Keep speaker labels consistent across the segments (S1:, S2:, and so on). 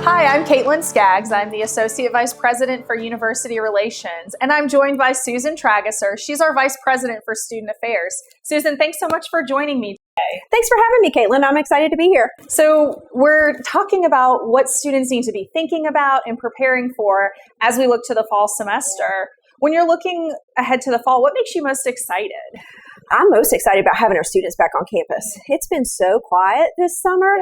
S1: Hi, I'm Caitlyn Scaggs. I'm the Associate Vice President for University Relations, and I'm joined by Susan Trageser. She's our Vice President for Student Affairs. Susan, thanks so much for joining me today.
S2: Thanks for having me, Caitlyn. I'm excited to be here.
S1: So we're talking about what students need to be thinking about and preparing for as we look to the fall semester. When you're looking ahead to the fall, what makes you most excited?
S2: I'm most excited about having our students back on campus. It's been so quiet this summer,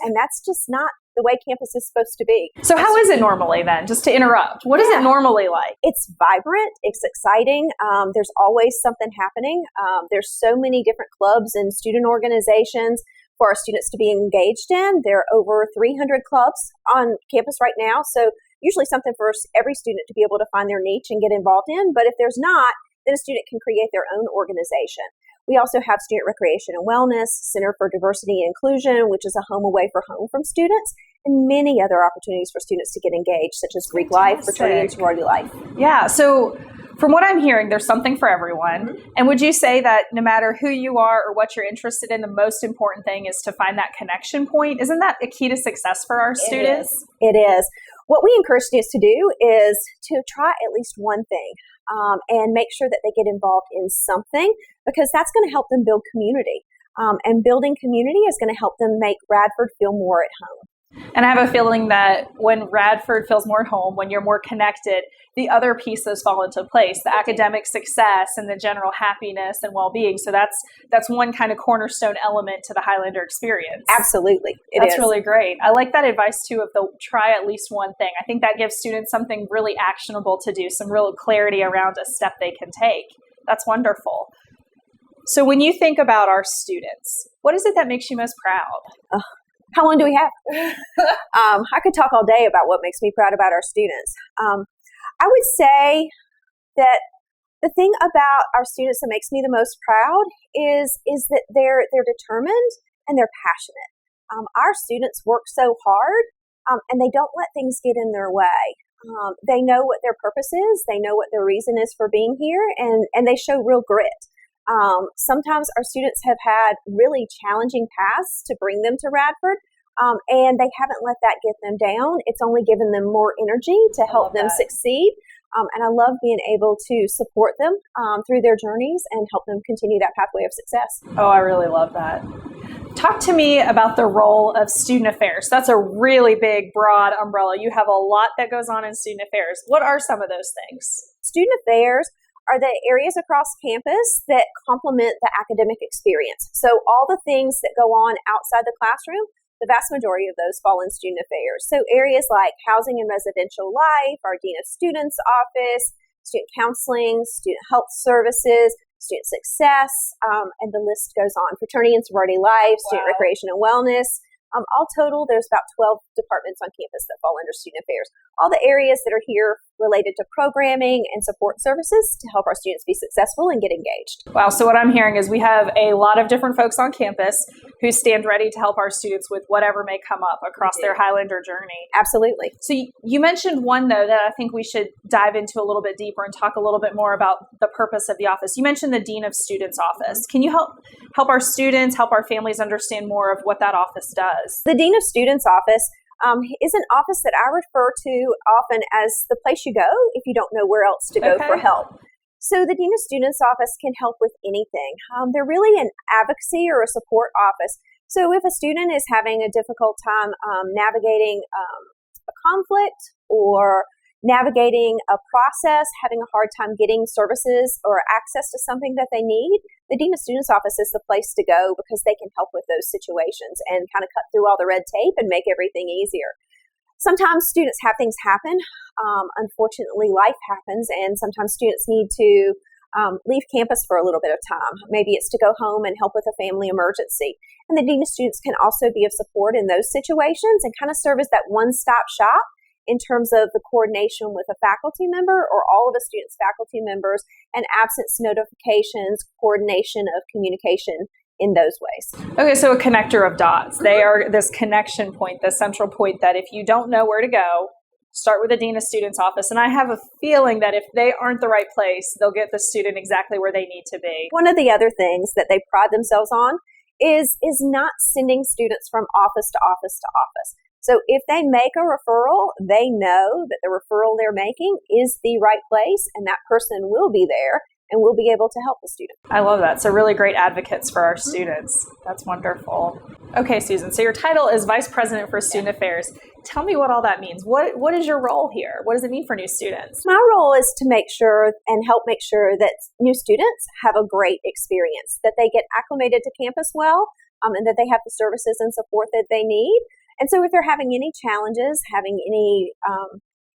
S2: and that's just not the way campus is supposed to be.
S1: So how is it normally then, just to interrupt? What is it normally like?
S2: It's vibrant. It's exciting. There's always something happening. There's so many different clubs and student organizations for our students to be engaged in. There are over 300 clubs on campus right now. So usually something for every student to be able to find their niche and get involved in. But if there's not, then a student can create their own organization. We also have Student Recreation and Wellness, Center for Diversity and Inclusion, which is a home away for home from students, and many other opportunities for students to get engaged, such as Greek life, fraternity and sorority life.
S1: Yeah, so from what I'm hearing, there's something for everyone. Mm-hmm. And would you say that no matter who you are or what you're interested in, the most important thing is to find that connection point? Isn't that a key to success for our students?
S2: It is. What we encourage students to do is to try at least one thing. And make sure that they get involved in something, because that's going to help them build community. And building community is going to help them make Radford feel more at home.
S1: And I have a feeling that when Radford feels more at home, when you're more connected, the other pieces fall into place, the academic success and the general happiness and well-being. So that's one kind of cornerstone element to the Highlander experience.
S2: Absolutely.
S1: That's really great. I like that advice too of the try at least one thing. I think that gives students something really actionable to do, some real clarity around a step they can take. That's wonderful. So when you think about our students, what is it that makes you most proud?
S2: How long do we have? I could talk all day about what makes me proud about our students. I would say that the thing about our students that makes me the most proud is that they're determined and they're passionate. Our students work so hard, and they don't let things get in their way. They know what their purpose is. They know what their reason is for being here, and they show real grit. Sometimes our students have had really challenging paths to bring them to Radford, and they haven't let that get them down. It's only given them more energy to help them succeed. And I love being able to support them through their journeys and help them continue that pathway of success.
S1: Oh, I really love that. Talk to me about the role of student affairs. That's a really big, broad umbrella. You have a lot that goes on in student affairs. What are some of those things?
S2: Student affairs are the areas across campus that complement the academic experience. So all the things that go on outside the classroom, the vast majority of those fall in student affairs. So areas like housing and residential life, our Dean of Students office, student counseling, student health services, student success, and the list goes on. Fraternity and sorority life, student recreation and wellness. All total, there's about 12 departments on campus that fall under student affairs. All the areas that are here related to programming and support services to help our students be successful and get engaged.
S1: Wow, so what I'm hearing is we have a lot of different folks on campus who stand ready to help our students with whatever may come up across their Highlander journey.
S2: Absolutely.
S1: So you mentioned one, though, that I think we should dive into a little bit deeper and talk a little bit more about the purpose of the office. You mentioned the Dean of Students office. Can you help our students, help our families understand more of what that office does?
S2: The Dean of Students office is an office that I refer to often as the place you go if you don't know where else to go for help. So the Dean of Students office can help with anything. They're really an advocacy or a support office. So if a student is having a difficult time navigating a conflict or navigating a process, having a hard time getting services or access to something that they need, the Dean of Students office is the place to go because they can help with those situations and kind of cut through all the red tape and make everything easier. Sometimes students have things happen. Unfortunately, life happens, and sometimes students need to leave campus for a little bit of time. Maybe it's to go home and help with a family emergency. And the Dean of Students can also be of support in those situations and kind of serve as that one-stop shop in terms of the coordination with a faculty member or all of a student's faculty members and absence notifications, coordination of communication in those ways.
S1: Okay, so a connector of dots. They are this connection point, the central point that if you don't know where to go, start with the Dean of Students office. And I have a feeling that if they aren't the right place, they'll get the student exactly where they need to be.
S2: One of the other things that they pride themselves on is not sending students from office to office to office. So if they make a referral, they know that the referral they're making is the right place, and that person will be there and will be able to help the student.
S1: I love that. So really great advocates for our students. That's wonderful. Okay, Susan, so your title is Vice President for Student Affairs. Tell me what all that means. What is your role here? What does it mean for new students?
S2: My role is to make sure and help make sure that new students have a great experience, that they get acclimated to campus well, and that they have the services and support that they need. And so if they're having any challenges, having any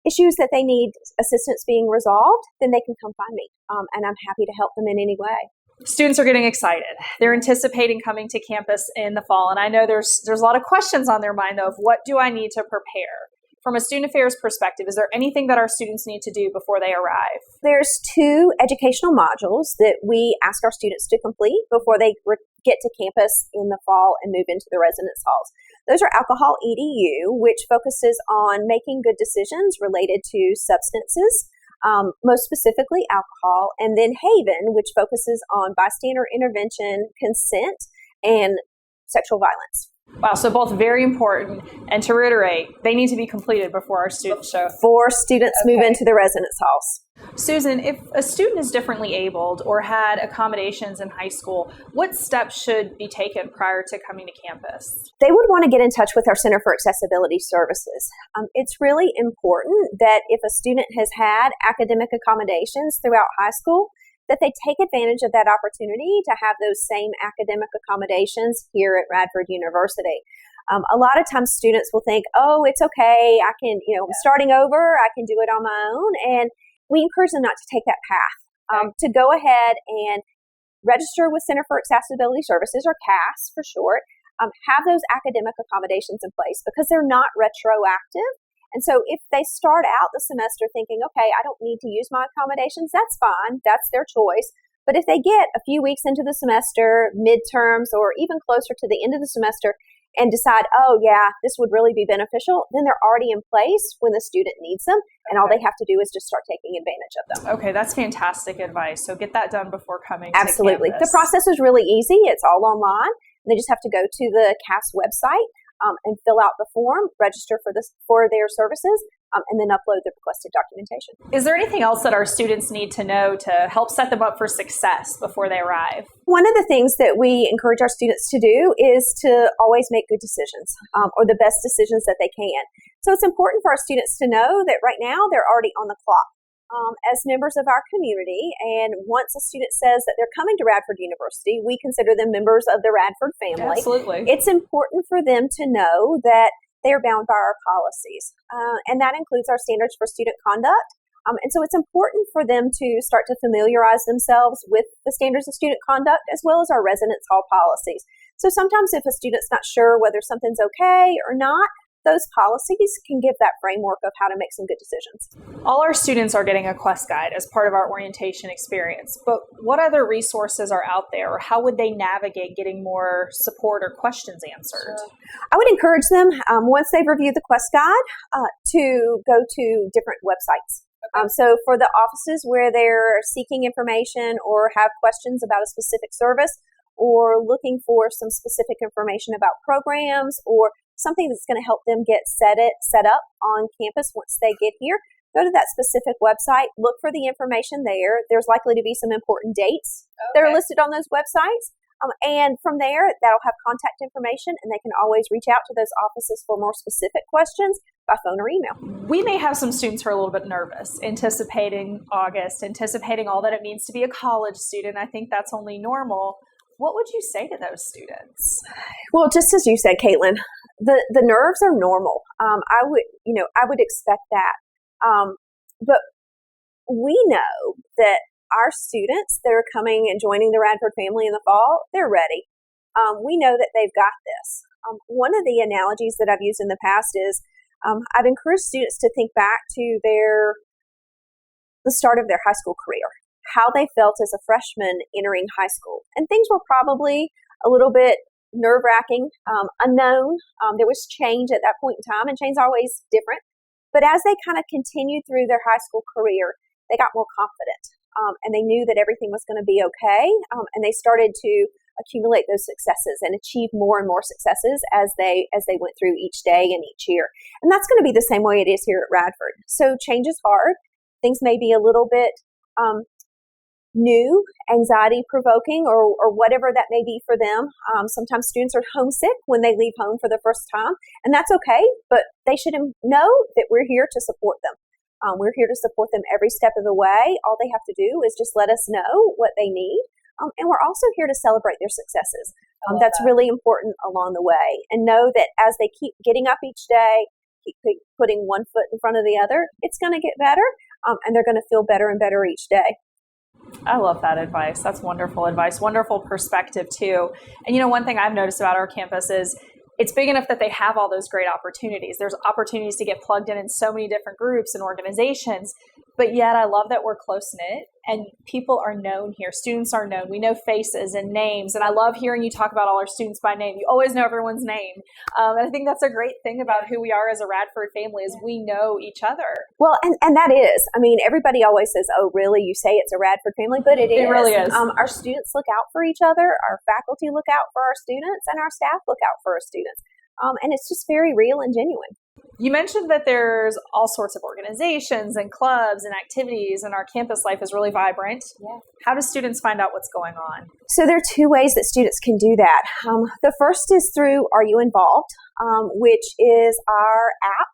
S2: issues that they need assistance being resolved, then they can come find me, and I'm happy to help them in any way.
S1: Students are getting excited. They're anticipating coming to campus in the fall, and I know there's a lot of questions on their mind, though, of what do I need to prepare? From a student affairs perspective, is there anything that our students need to do before they arrive?
S2: There's 2 educational modules that we ask our students to complete before they get to campus in the fall and move into the residence halls. Those are Alcohol EDU, which focuses on making good decisions related to substances, most specifically alcohol, and then Haven, which focuses on bystander intervention, consent, and sexual violence.
S1: Wow, so both very important. And to reiterate, they need to be completed before our students show.
S2: Before students move into the residence halls.
S1: Susan, if a student is differently abled or had accommodations in high school, what steps should be taken prior to coming to campus?
S2: They would want to get in touch with our Center for Accessibility Services. It's really important that if a student has had academic accommodations throughout high school, that they take advantage of that opportunity to have those same academic accommodations here at Radford University. A lot of times students will think, oh, it's okay, I can, I'm starting over, I can do it on my own. And we encourage them not to take that path, to go ahead and register with Center for Accessibility Services, or CAS for short, have those academic accommodations in place because they're not retroactive. And so if they start out the semester thinking, okay, I don't need to use my accommodations, that's fine. That's their choice. But if they get a few weeks into the semester, midterms, or even closer to the end of the semester and decide, oh, yeah, this would really be beneficial, then they're already in place when the student needs them. And all they have to do is just start taking advantage of them.
S1: Okay, that's fantastic advice. So get that done before coming
S2: Absolutely.
S1: to campus.
S2: The process is really easy. It's all online. They just have to go to the CAS website and fill out the form, register for their services, and then upload the requested documentation.
S1: Is there anything else that our students need to know to help set them up for success before they arrive?
S2: One of the things that we encourage our students to do is to always make good decisions, or the best decisions that they can. So it's important for our students to know that right now they're already on the clock as members of our community. And once a student says that they're coming to Radford University, we consider them members of the Radford family.
S1: Absolutely.
S2: It's important for them to know that they are bound by our policies, and that includes our standards for student conduct. And so it's important for them to start to familiarize themselves with the standards of student conduct as well as our residence hall policies. So sometimes if a student's not sure whether something's okay or not, those policies can give that framework of how to make some good decisions.
S1: All our students are getting a quest guide as part of our orientation experience, but what other resources are out there, or how would they navigate getting more support or questions answered?
S2: I would encourage them, once they've reviewed the quest guide, to go to different websites. So for the offices where they're seeking information or have questions about a specific service, or looking for some specific information about programs or something that's going to help them get set up on campus once they get here, go to that specific website, look for the information there. There's likely to be some important dates that are listed on those websites. And from there, that'll have contact information, and they can always reach out to those offices for more specific questions by phone or email.
S1: We may have some students who are a little bit nervous, anticipating August, anticipating all that it means to be a college student. I think that's only normal. What would you say to those students?
S2: Well, just as you said, Caitlyn, the nerves are normal. I would expect that. But we know that our students that are coming and joining the Radford family in the fall, they're ready. We know that they've got this. One of the analogies that I've used in the past is I've encouraged students to think back to the start of their high school career, how they felt as a freshman entering high school. And things were probably a little bit nerve-wracking, unknown. There was change at that point in time, and change is always different. But as they kind of continued through their high school career, they got more confident, and they knew that everything was going to be okay, and they started to accumulate those successes and achieve more and more successes as they went through each day and each year. And that's going to be the same way it is here at Radford. So change is hard. Things may be a little bit new, anxiety provoking, or whatever that may be for them. Sometimes students are homesick when they leave home for the first time, and that's okay, but they should know that we're here to support them. We're here to support them every step of the way. All they have to do is just let us know what they need. And we're also here to celebrate their successes. That's really important along the way. And know that as they keep getting up each day, keep putting one foot in front of the other, it's going to get better, and they're going to feel better and better each day.
S1: I love that advice. That's wonderful advice. Wonderful perspective too. And one thing I've noticed about our campus is it's big enough that they have all those great opportunities. There's opportunities to get plugged in so many different groups and organizations, but yet I love that we're close-knit and people are known here. Students are known. We know faces and names, and I love hearing you talk about all our students by name. You always know everyone's name. And I think that's a great thing about who we are as a Radford family is we know each other.
S2: Well, and that is, everybody always says, oh, really? You say it's a Radford family, but it is.
S1: It really is.
S2: Our students look out for each other. Our faculty look out for our students, and our staff look out for our students. And it's just very real and genuine.
S1: You mentioned that there's all sorts of organizations and clubs and activities, and our campus life is really vibrant.
S2: Yeah.
S1: How do students find out what's going on?
S2: So there are two ways that students can do that. The first is through Are You Involved, which is our app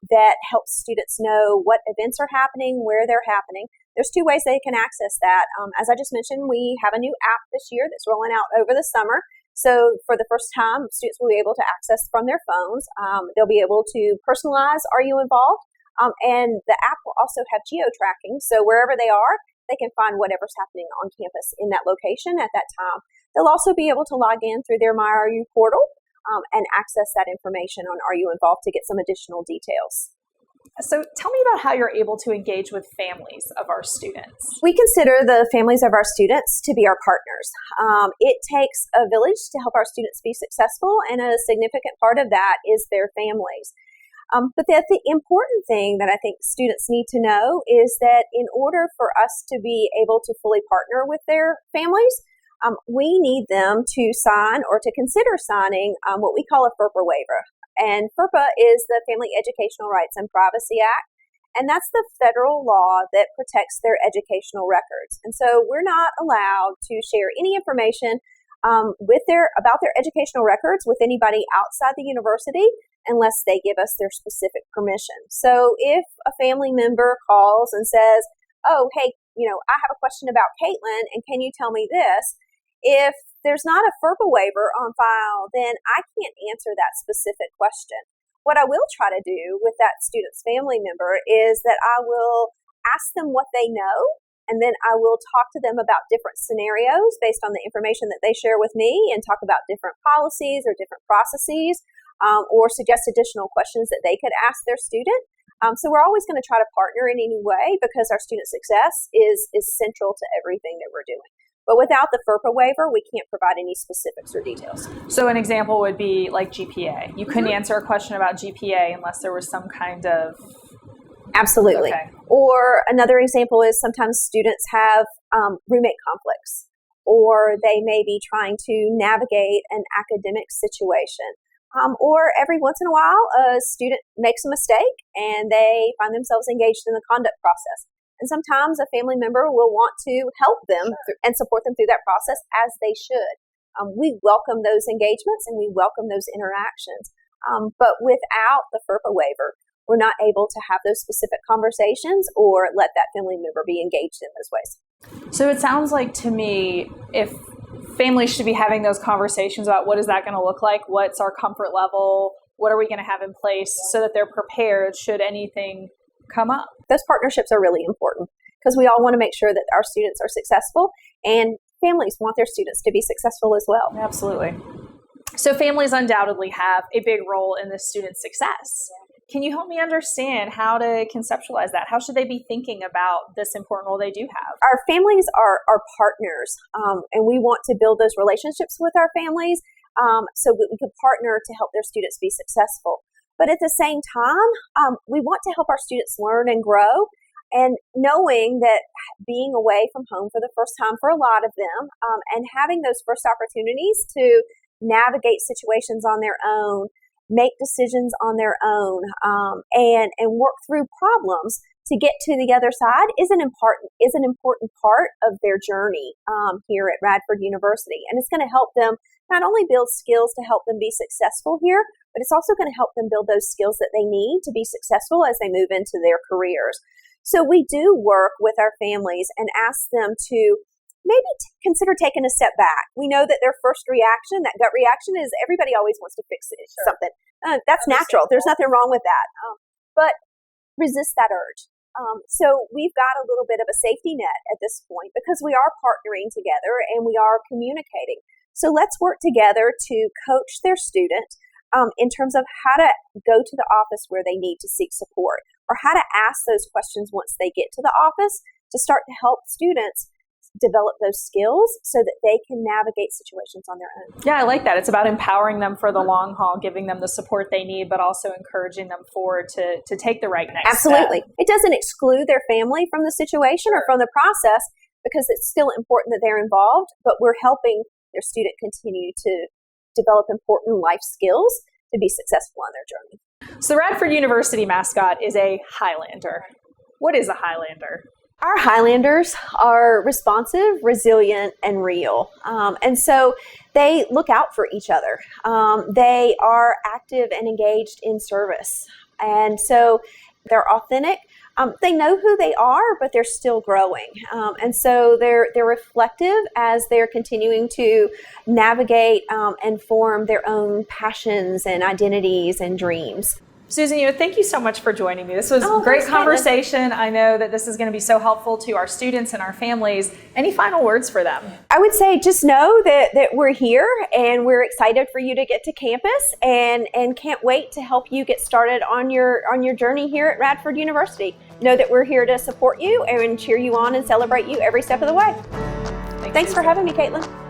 S2: that helps students know what events are happening, where they're happening. There's two ways they can access that. As I just mentioned, we have a new app this year that's rolling out over the summer. So for the first time, students will be able to access from their phones. They'll be able to personalize Are You Involved? And the app will also have geo-tracking. So wherever they are, they can find whatever's happening on campus in that location at that time. They'll also be able to log in through their My Are You portal and access that information on Are You Involved to get some additional details.
S1: So tell me about how you're able to engage with families of our students.
S2: We consider the families of our students to be our partners. It takes a village to help our students be successful, and a significant part of that is their families. But the important thing that I think students need to know is that in order for us to be able to fully partner with their families, we need them to sign or to consider signing what we call a FERPA waiver. And FERPA is the Family Educational Rights and Privacy Act, and that's the federal law that protects their educational records. And so we're not allowed to share any information about their educational records with anybody outside the university unless they give us their specific permission. So if a family member calls and says, oh, hey, I have a question about Caitlyn, and can you tell me this? If there's not a FERPA waiver on file, then I can't answer that specific question. What I will try to do with that student's family member is that I will ask them what they know, and then I will talk to them about different scenarios based on the information that they share with me, and talk about different policies or different processes, or suggest additional questions that they could ask their student. So we're always going to try to partner in any way because our student success is central to everything that we're doing. But without the FERPA waiver, we can't provide any specifics or details.
S1: So an example would be like GPA. You couldn't answer a question about GPA unless there was some kind of...
S2: Absolutely.
S1: Okay.
S2: Or another example is sometimes students have roommate conflicts, or they may be trying to navigate an academic situation. Or every once in a while, a student makes a mistake and they find themselves engaged in the conduct process. And sometimes a family member will want to help them and support them through that process, as they should. We welcome those engagements and we welcome those interactions. But without the FERPA waiver, we're not able to have those specific conversations or let that family member be engaged in those ways.
S1: So it sounds like to me, if families should be having those conversations about what is that going to look like, what's our comfort level, what are we going to have in place so that they're prepared should anything come up.
S2: Those partnerships are really important because we all want to make sure that our students are successful, and families want their students to be successful as well.
S1: Absolutely. So families undoubtedly have a big role in the student's success. Can you help me understand how to conceptualize that? How should they be thinking about this important role they do have?
S2: Our families are partners, and we want to build those relationships with our families so that we can partner to help their students be successful. But at the same time, we want to help our students learn and grow. And knowing that being away from home for the first time for a lot of them, and having those first opportunities to navigate situations on their own, make decisions on their own, and work through problems to get to the other side is an important part of their journey here at Radford University. And it's going to help them not only build skills to help them be successful here, but it's also going to help them build those skills that they need to be successful as they move into their careers. So we do work with our families and ask them to maybe consider taking a step back. We know that their first reaction, that gut reaction, is everybody always wants to fix something. That's natural. There's nothing wrong with that. But resist that urge. So we've got a little bit of a safety net at this point because we are partnering together and we are communicating. So let's work together to coach their student in terms of how to go to the office where they need to seek support, or how to ask those questions once they get to the office to start to help students develop those skills so that they can navigate situations on their own.
S1: Yeah, I like that. It's about empowering them for the long haul, giving them the support they need, but also encouraging them forward to take the right next
S2: Absolutely.
S1: step.
S2: It doesn't exclude their family from the situation or from the process, because it's still important that they're involved, but we're helping their student continue to develop important life skills to be successful on their journey.
S1: So the Radford University mascot is a Highlander. What is a Highlander?
S2: Our Highlanders are responsive, resilient, and real. And so they look out for each other. They are active and engaged in service. And so they're authentic. They know who they are, but they're still growing. And so they're reflective as they're continuing to navigate and form their own passions and identities and dreams.
S1: Susan, thank you so much for joining me. This was a great conversation. I know that this is going to be so helpful to our students and our families. Any final words for them?
S2: I would say just know that we're here and we're excited for you to get to campus and can't wait to help you get started on your journey here at Radford University. Know that we're here to support you and cheer you on and celebrate you every step of the way. Thanks for having me, Caitlyn.